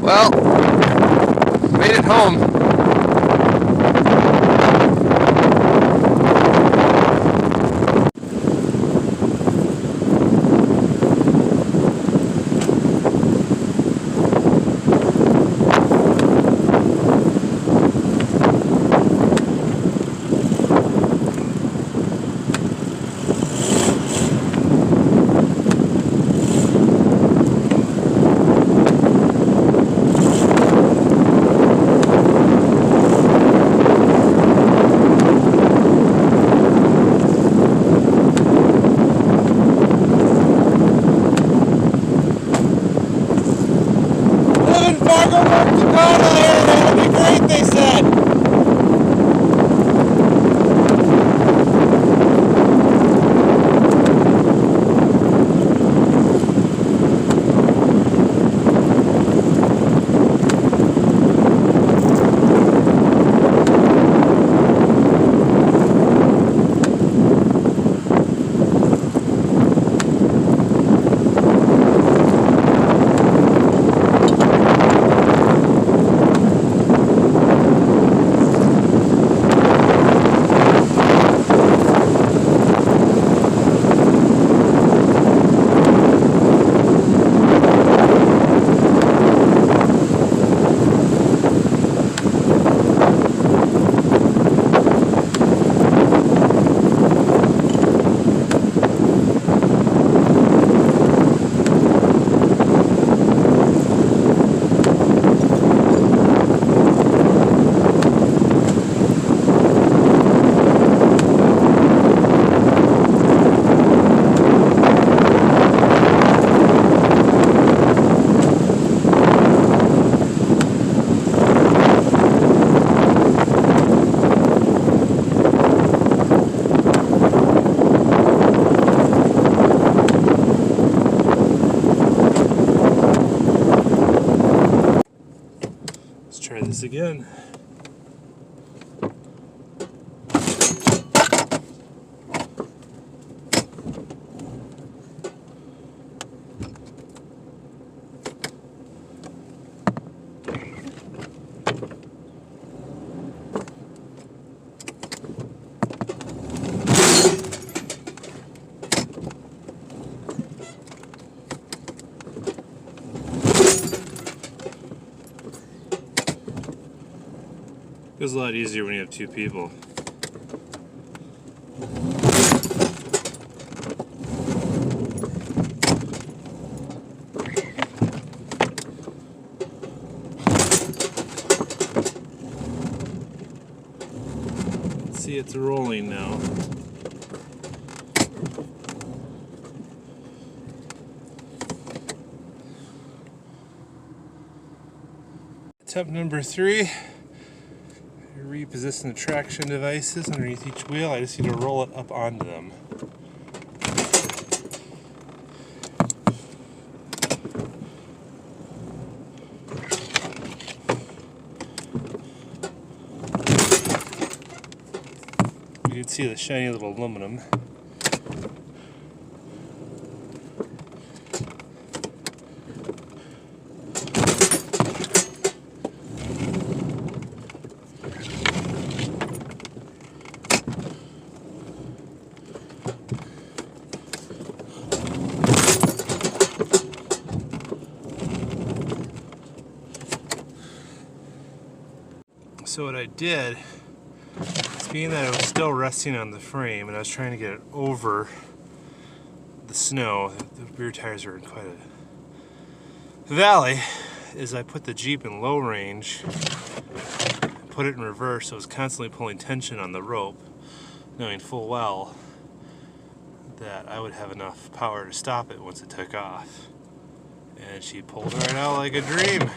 Well, made it home. Try this again. It goes a lot easier when you have two people. See, it's rolling now. Attempt number 3. Reposition the traction devices underneath each wheel. I just need to roll it up onto them. You can see the shiny little aluminum. So what I did, being that it was still resting on the frame and I was trying to get it over the snow, the rear tires are in quite a valley, is I put the Jeep in low range, put it in reverse, so it was constantly pulling tension on the rope, knowing full well that I would have enough power to stop it once it took off. And she pulled right out like a dream.